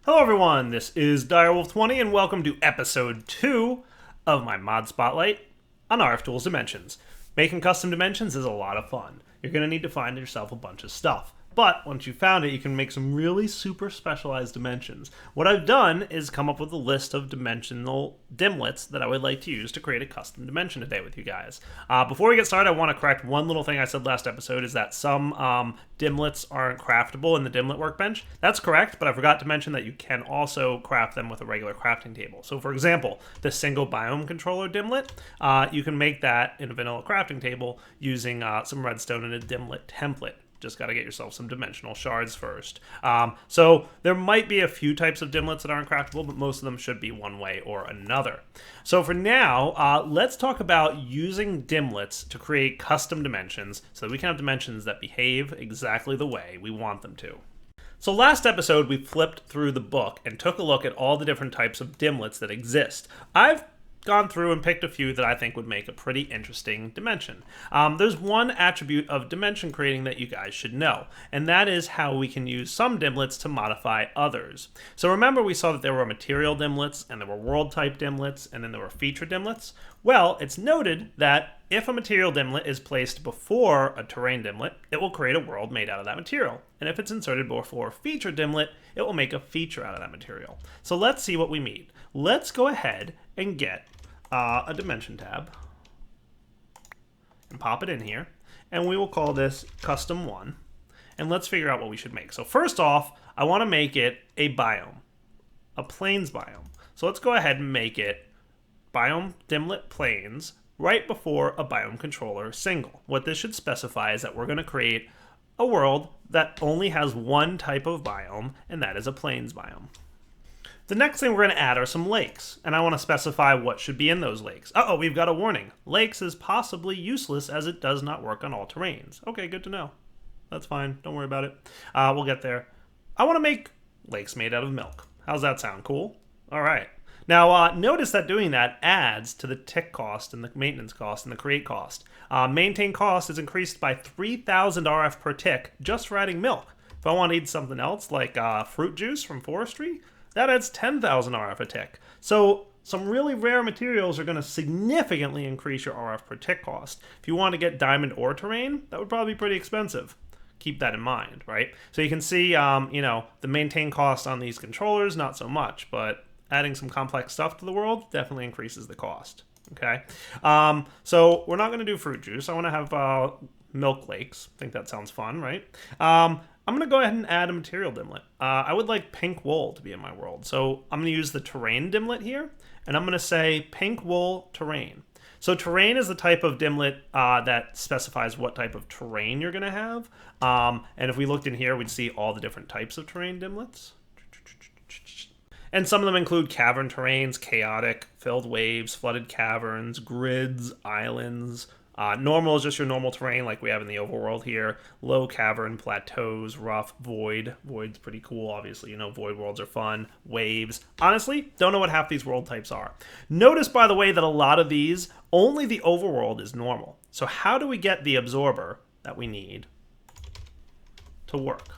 Hello everyone, this is Direwolf20 and welcome to episode 2 of my mod spotlight on RFTools Dimensions. Making custom dimensions is a lot of fun. You're going to need to find yourself a bunch of stuff. But once you've found it, you can make some really super specialized dimensions. What I've done is come up with a list of dimensional dimlets that I would like to use to create a custom dimension today with you guys. Before we get started, I want to correct one little thing I said last episode, is that some dimlets aren't craftable in the dimlet workbench. That's correct, but I forgot to mention that you can also craft them with a regular crafting table. So for example, the single biome controller dimlet, you can make that in a vanilla crafting table using some redstone and a dimlet template. Just got to get yourself some dimensional shards first. So there might be a few types of dimlets that aren't craftable, but most of them should be one way or another. So for now, let's talk about using dimlets to create custom dimensions so that we can have dimensions that behave exactly the way we want them to. So last episode, we flipped through the book and took a look at all the different types of dimlets that exist. I've gone through and picked a few that I think would make a pretty interesting dimension. There's one attribute of dimension creating that you guys should know, and that is how we can use some dimlets to modify others. So remember, we saw that there were material dimlets, and there were world type dimlets, and then there were feature dimlets. Well, it's noted that if a material dimlet is placed before a terrain dimlet, it will create a world made out of that material. And if it's inserted before a feature dimlet, it will make a feature out of that material. So let's see what we mean. Let's go ahead and get a dimension tab and pop it in here, and we will call this custom 1, and let's figure out what we should make. So first off, I want to make it a biome, a plains biome. So let's go ahead and make it biome dimlet plains right before a biome controller single. What this should specify is that we're going to create a world that only has one type of biome, and that is a plains biome. The next thing we're going to add are some lakes, and I want to specify what should be in those lakes. We've got a warning. Lakes is possibly useless as it does not work on all terrains. Okay, good to know. That's fine. Don't worry about it. We'll get there. I want to make lakes made out of milk. How's that sound? Cool? All right. Now, notice that doing that adds to the tick cost and the maintenance cost and the create cost. Maintain cost is increased by 3,000 RF per tick just for adding milk. If I want to eat something else like fruit juice from forestry, that adds 10,000 RF a tick. So some really rare materials are going to significantly increase your RF per tick cost. If you want to get diamond ore terrain, that would probably be pretty expensive. Keep that in mind, right? So you can see, the maintain cost on these controllers, not so much, but adding some complex stuff to the world definitely increases the cost. Okay, so we're not going to do fruit juice. I want to have milk lakes. I think that sounds fun, right? I'm going to go ahead and add a material dimlet. I would like pink wool to be in my world. So I'm going to use the terrain dimlet here, and I'm going to say pink wool terrain. So terrain is the type of dimlet that specifies what type of terrain you're going to have. And if we looked in here, we'd see all the different types of terrain dimlets. And some of them include cavern terrains, chaotic, filled waves, flooded caverns, grids, islands. Normal is just your normal terrain like we have in the overworld here. Low cavern, plateaus, rough, void. Void's pretty cool, obviously. Void worlds are fun. Waves. Honestly, don't know what half these world types are. Notice, by the way, that a lot of these, only the overworld is normal. So how do we get the absorber that we need to work?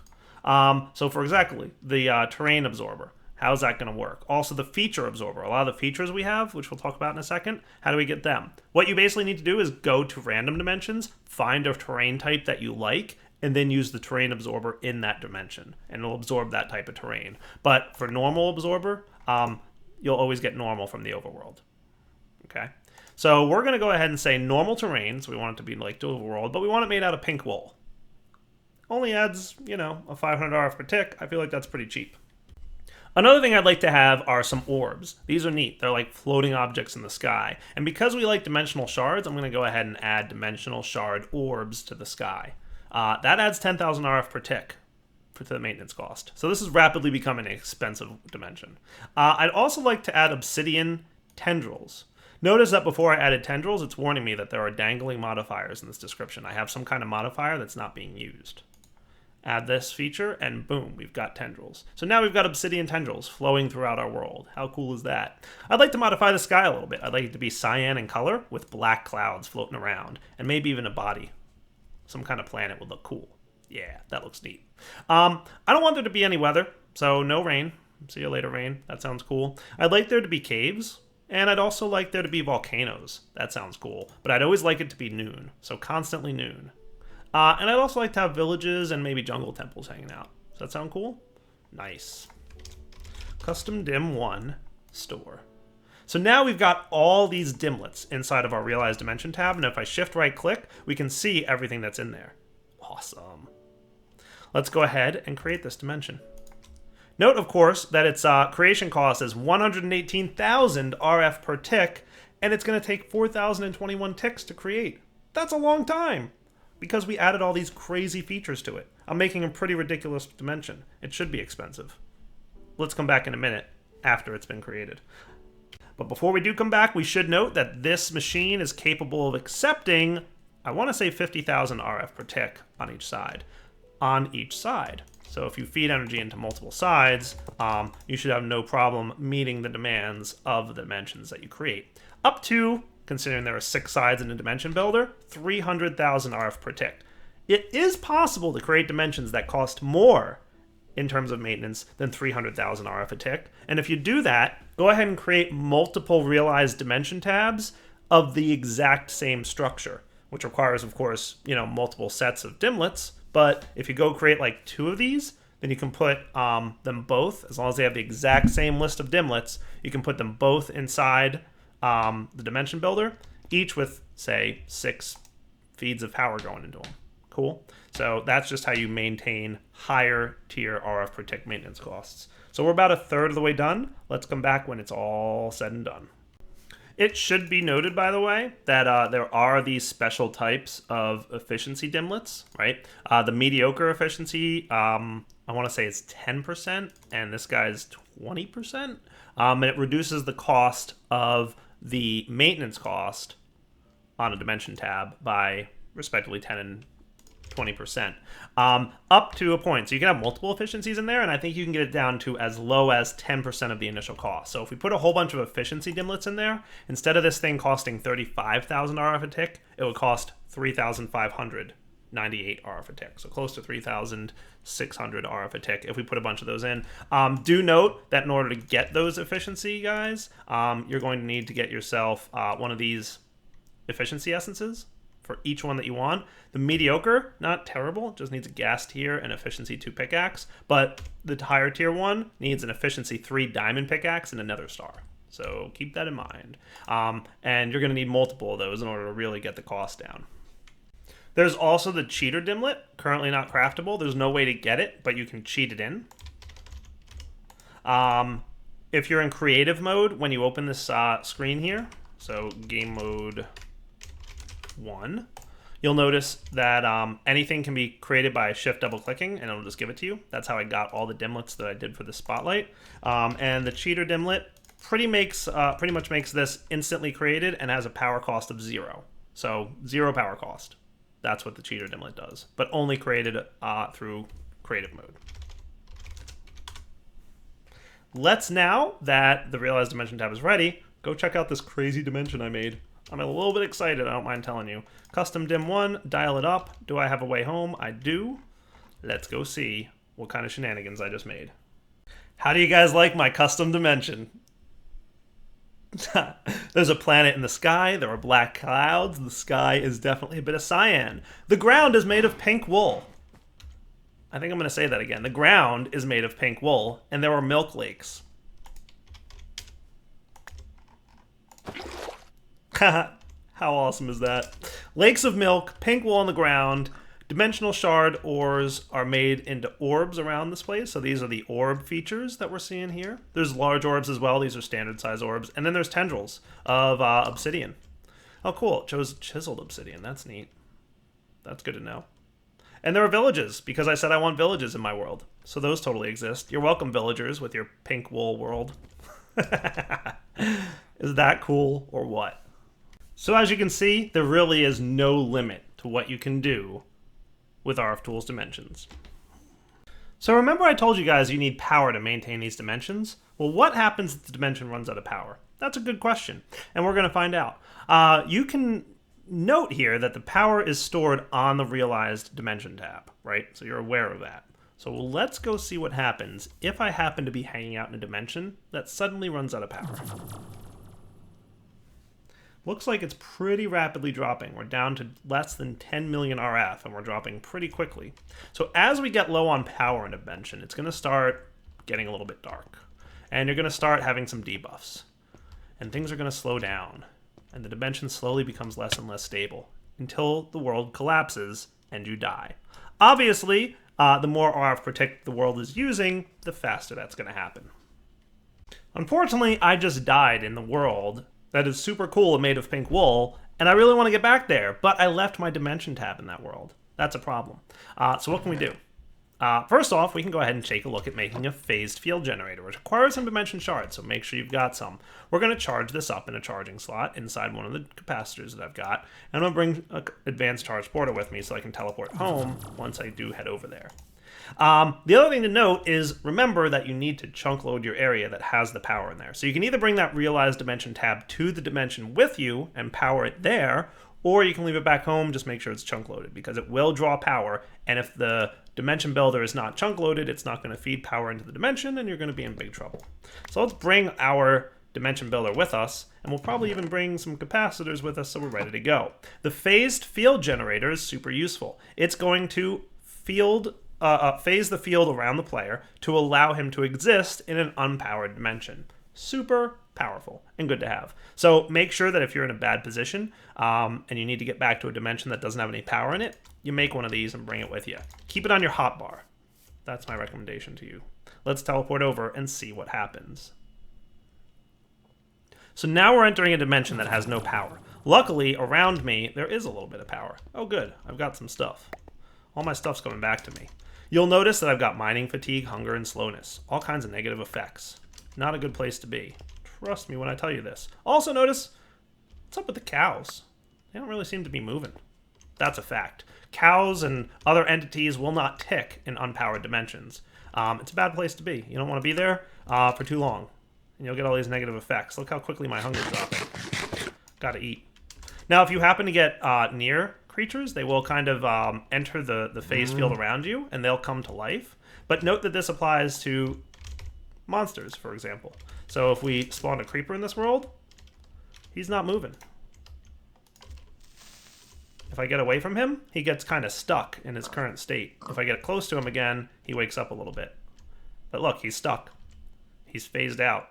So for exactly, the terrain absorber. How's that going to work? Also, the feature absorber. A lot of the features we have, which we'll talk about in a second, how do we get them? What you basically need to do is go to random dimensions, find a terrain type that you like, and then use the terrain absorber in that dimension, and it'll absorb that type of terrain. But for normal absorber, you'll always get normal from the overworld. Okay? So we're going to go ahead and say normal terrain, so we want it to be like the overworld, but we want it made out of pink wool. Only adds, a 500 RF per tick. I feel like that's pretty cheap. Another thing I'd like to have are some orbs. These are neat. They're like floating objects in the sky. And because we like dimensional shards, I'm going to go ahead and add dimensional shard orbs to the sky. That adds 10,000 RF per tick to the maintenance cost. So this is rapidly becoming an expensive dimension. I'd also like to add Obsidian Tendrils. Notice that before I added tendrils, it's warning me that there are dangling modifiers in this description. I have some kind of modifier that's not being used. Add this feature, and boom, we've got tendrils. So now we've got obsidian tendrils flowing throughout our world. How cool is that? I'd like to modify the sky a little bit. I'd like it to be cyan in color with black clouds floating around, and maybe even a body. Some kind of planet would look cool. Yeah, that looks neat. I don't want there to be any weather, so no rain. See you later, rain. That sounds cool. I'd like there to be caves, and I'd also like there to be volcanoes. That sounds cool. But I'd always like it to be noon, so constantly noon. And I'd also like to have villages and maybe jungle temples hanging out. Does that sound cool? Nice. Custom dim 1 store. So now we've got all these dimlets inside of our Realize Dimension tab, and if I shift right click, we can see everything that's in there. Awesome. Let's go ahead and create this dimension. Note, of course, that its creation cost is 118,000 RF per tick, and it's going to take 4,021 ticks to create. That's a long time, because we added all these crazy features to it. I'm making a pretty ridiculous dimension. It should be expensive. Let's come back in a minute after it's been created. But before we do come back, we should note that this machine is capable of accepting, I want to say 50,000 RF per tick on each side. So if you feed energy into multiple sides, you should have no problem meeting the demands of the dimensions that you create. Up to, considering there are 6 sides in a dimension builder, 300,000 RF per tick. It is possible to create dimensions that cost more in terms of maintenance than 300,000 RF a tick. And if you do that, go ahead and create multiple realized dimension tabs of the exact same structure, which requires, of course, multiple sets of dimlets. But if you go create like 2 of these, then you can put them both, as long as they have the exact same list of dimlets, you can put them both inside the dimension builder, each with, say, 6 feeds of power going into them. Cool. So that's just how you maintain higher tier RF per tick maintenance costs. So we're about a third of the way done. Let's come back when it's all said and done. It should be noted, by the way, that there are these special types of efficiency dimlets, right? The mediocre efficiency, I want to say it's 10%, and this guy's 20%. And it reduces the cost of the maintenance cost on a dimension tab by respectively 10 and 20%, up to a point. So you can have multiple efficiencies in there, and I think you can get it down to as low as 10% of the initial cost. So if we put a whole bunch of efficiency dimlets in there, instead of this thing costing 35,000 RF a tick, it would cost 3,598 RF a tick. So close to 3,600 RF a tick if we put a bunch of those in. Do note that in order to get those efficiency guys, you're going to need to get yourself one of these efficiency essences for each one that you want. The mediocre, not terrible, just needs a gas tier and efficiency 2 pickaxe, but the higher tier one needs an efficiency 3 diamond pickaxe and another star. So keep that in mind. And you're going to need multiple of those in order to really get the cost down. There's also the cheater dimlet, currently not craftable. There's no way to get it, but you can cheat it in. If you're in creative mode, when you open this screen here, so game mode 1, you'll notice that anything can be created by shift double clicking, and it'll just give it to you. That's how I got all the dimlets that I did for the spotlight. And the cheater dimlet pretty much makes this instantly created and has a power cost of 0. So 0 power cost. That's what the cheater dimlet does, but only created through creative mode. Let's, now that the Realize Dimension tab is ready, go check out this crazy dimension I made. I'm a little bit excited, I don't mind telling you. Custom dim 1, dial it up. Do I have a way home? I do. Let's go see what kind of shenanigans I just made. How do you guys like my custom dimension? There's a planet in the sky, there are black clouds, the sky is definitely a bit of cyan. The ground is made of pink wool. I think I'm going to say that again. The ground is made of pink wool, and there are milk lakes. How awesome is that? Lakes of milk, pink wool on the ground, dimensional shard ores are made into orbs around this place. So these are the orb features that we're seeing here. There's large orbs as well. These are standard size orbs. And then there's tendrils of obsidian. Oh, cool. It chose chiseled obsidian. That's neat. That's good to know. And there are villages, because I said I want villages in my world. So those totally exist. You're welcome, villagers, with your pink wool world. Is that cool or what? So as you can see, there really is no limit to what you can do with RFTools dimensions. So remember I told you guys you need power to maintain these dimensions? Well, what happens if the dimension runs out of power? That's a good question, and we're going to find out. You can note here that the power is stored on the Realized Dimension tab, right? So you're aware of that. So let's go see what happens if I happen to be hanging out in a dimension that suddenly runs out of power. Looks like it's pretty rapidly dropping. We're down to less than 10 million RF, and we're dropping pretty quickly. So as we get low on power in a dimension, it's going to start getting a little bit dark. And you're going to start having some debuffs. And things are going to slow down. And the dimension slowly becomes less and less stable until the world collapses and you die. Obviously, the more RF protect the world is using, the faster that's going to happen. Unfortunately, I just died in the world that is super cool and made of pink wool, and I really want to get back there, but I left my dimension tab in that world. That's a problem. So what can we do? First off, we can go ahead and take a look at making a phased field generator, which requires some dimension shards, so make sure you've got some. We're going to charge this up in a charging slot inside one of the capacitors that I've got, and I'm going to bring an advanced charge porter with me so I can teleport home once I do head over there. The other thing to note is remember that you need to chunk load your area that has the power in there. So you can either bring that realized dimension tab to the dimension with you and power it there, or you can leave it back home, just make sure it's chunk loaded because it will draw power, and if the dimension builder is not chunk loaded, it's not going to feed power into the dimension and you're going to be in big trouble. So let's bring our dimension builder with us, and we'll probably even bring some capacitors with us so we're ready to go. The phased field generator is super useful. It's going to phase the field around the player to allow him to exist in an unpowered dimension. Super powerful and good to have. So make sure that if you're in a bad position and you need to get back to a dimension that doesn't have any power in it, you make one of these and bring it with you. Keep it on your hotbar. That's my recommendation to you. Let's teleport over and see what happens. So now we're entering a dimension that has no power. Luckily, around me, there is a little bit of power. Oh good, I've got some stuff. All my stuff's coming back to me. You'll notice that I've got mining fatigue, hunger, and slowness. All kinds of negative effects. Not a good place to be. Trust me when I tell you this. Also notice, what's up with the cows? They don't really seem to be moving. That's a fact. Cows and other entities will not tick in unpowered dimensions. It's a bad place to be. You don't want to be there for too long. And you'll get all these negative effects. Look how quickly my hunger's dropping. Gotta eat. Now, if you happen to get near creatures, they will kind of enter the phase field around you, and they'll come to life. But note that this applies to monsters, for example. So if we spawn a creeper in this world, he's not moving. If I get away from him, he gets kind of stuck in his current state. If I get close to him again, he wakes up a little bit. But look, he's stuck. He's phased out.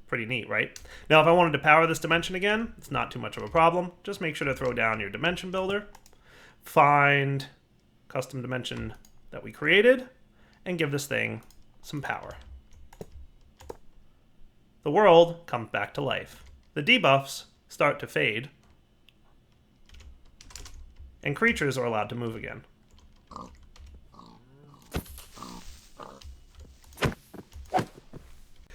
Pretty neat, right? Now, if I wanted to power this dimension again, it's not too much of a problem. Just make sure to throw down your dimension builder, find custom dimension that we created, and give this thing some power. The world comes back to life. The debuffs start to fade, and creatures are allowed to move again.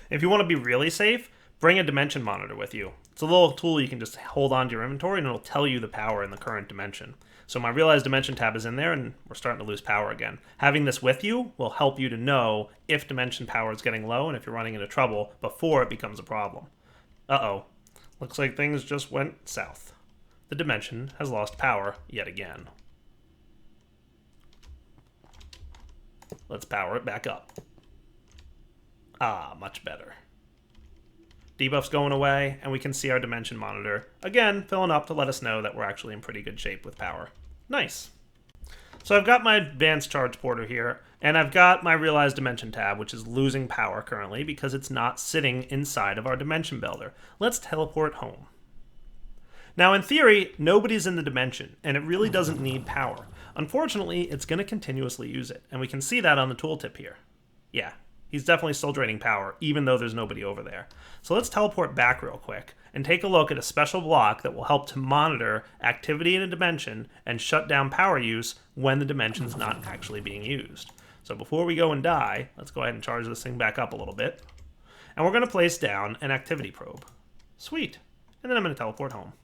If you want to be really safe, bring a dimension monitor with you. It's a little tool you can just hold onto your inventory and it'll tell you the power in the current dimension. So my realized dimension tab is in there and we're starting to lose power again. Having this with you will help you to know if dimension power is getting low and if you're running into trouble before it becomes a problem. Uh-oh. Looks like things just went south. The dimension has lost power yet again. Let's power it back up. Ah, much better. Debuff's going away, and we can see our dimension monitor, again, filling up to let us know that we're actually in pretty good shape with power. Nice. So I've got my advanced charge porter here, and I've got my realized dimension tab, which is losing power currently because it's not sitting inside of our dimension builder. Let's teleport home. Now, in theory, nobody's in the dimension, and it really doesn't need power. Unfortunately, it's going to continuously use it, and we can see that on the tooltip here. Yeah. He's definitely still draining power, even though there's nobody over there. So let's teleport back real quick and take a look at a special block that will help to monitor activity in a dimension and shut down power use when the dimension's not actually being used. So before we go and die, let's go ahead and charge this thing back up a little bit. And we're going to place down an activity probe. Sweet. And then I'm going to teleport home.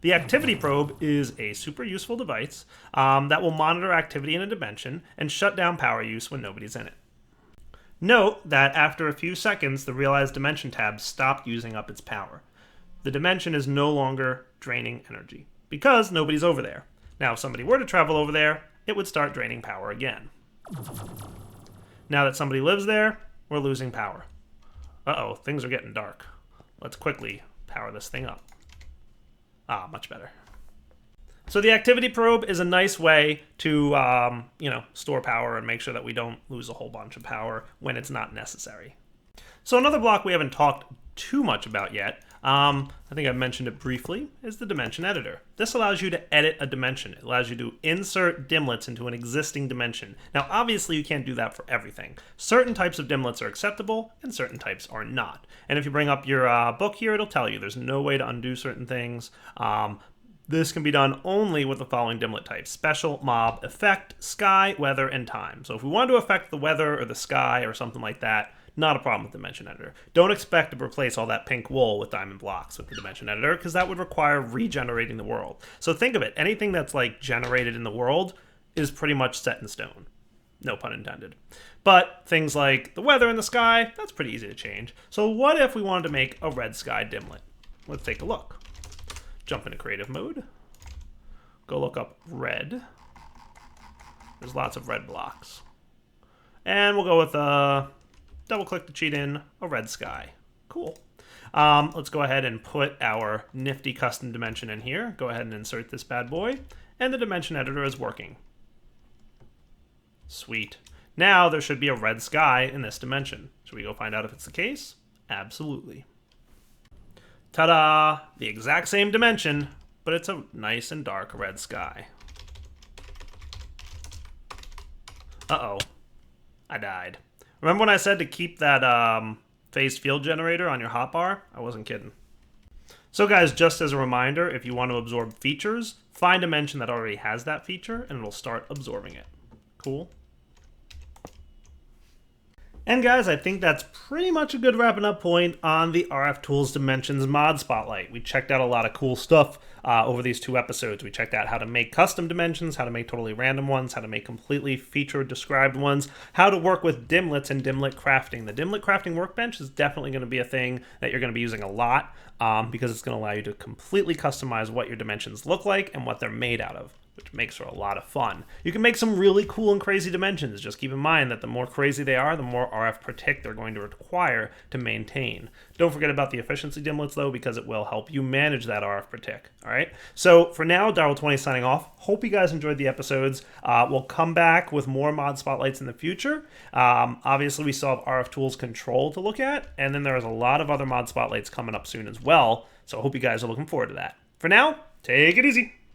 The activity probe is a super useful device that will monitor activity in a dimension and shut down power use when nobody's in it. Note that after a few seconds, the realized dimension tab stopped using up its power. The dimension is no longer draining energy because nobody's over there. Now, if somebody were to travel over there, it would start draining power again. Now that somebody lives there, we're losing power. Uh-oh, things are getting dark. Let's quickly power this thing up. Ah, much better. So the activity probe is a nice way to, store power and make sure that we don't lose a whole bunch of power when it's not necessary. So another block we haven't talked too much about yet, I think I've mentioned it briefly, is the dimension editor. This allows you to edit a dimension. It allows you to insert dimlets into an existing dimension. Now, obviously, you can't do that for everything. Certain types of dimlets are acceptable, and certain types are not. And if you bring up your book here, it'll tell you there's no way to undo certain things. This can be done only with the following dimlet types: special, mob, effect, sky, weather, and time. So if we want to affect the weather or the sky or something like that, not a problem with Dimension Editor. Don't expect to replace all that pink wool with diamond blocks with the Dimension Editor, because that would require regenerating the world. So think of it, anything that's like generated in the world is pretty much set in stone. No pun intended. But things like the weather and the sky, that's pretty easy to change. So what if we wanted to make a red sky dimlet? Let's take a look. Jump into creative mode. Go look up red. There's lots of red blocks. And we'll go with double click to cheat in a red sky. Cool. Let's go ahead and put our nifty custom dimension in here. Go ahead and insert this bad boy. And the dimension editor is working. Sweet. Now there should be a red sky in this dimension. Should we go find out if it's the case? Absolutely. Ta-da! The exact same dimension, but it's a nice and dark red sky. Uh-oh. I died. Remember when I said to keep that phased field generator on your hotbar? I wasn't kidding. So guys, just as a reminder, if you want to absorb features, find a dimension that already has that feature, and it'll start absorbing it. Cool? And guys, I think that's pretty much a good wrapping up point on the RFTools Dimensions mod spotlight. We checked out a lot of cool stuff over these 2 episodes. We checked out how to make custom dimensions, how to make totally random ones, how to make completely feature described ones, how to work with dimlets and dimlet crafting. The dimlet crafting workbench is definitely going to be a thing that you're going to be using a lot because it's going to allow you to completely customize what your dimensions look like and what they're made out of, which makes for a lot of fun. You can make some really cool and crazy dimensions. Just keep in mind that the more crazy they are, the more RF per tick they're going to require to maintain. Don't forget about the efficiency dimlets though, because it will help you manage that RF per tick. All right. So for now, Darryl20 signing off. Hope you guys enjoyed the episodes. We'll come back with more mod spotlights in the future. Obviously, we still have RFTools Control to look at, and then there's a lot of other mod spotlights coming up soon as well. So I hope you guys are looking forward to that. For now, take it easy.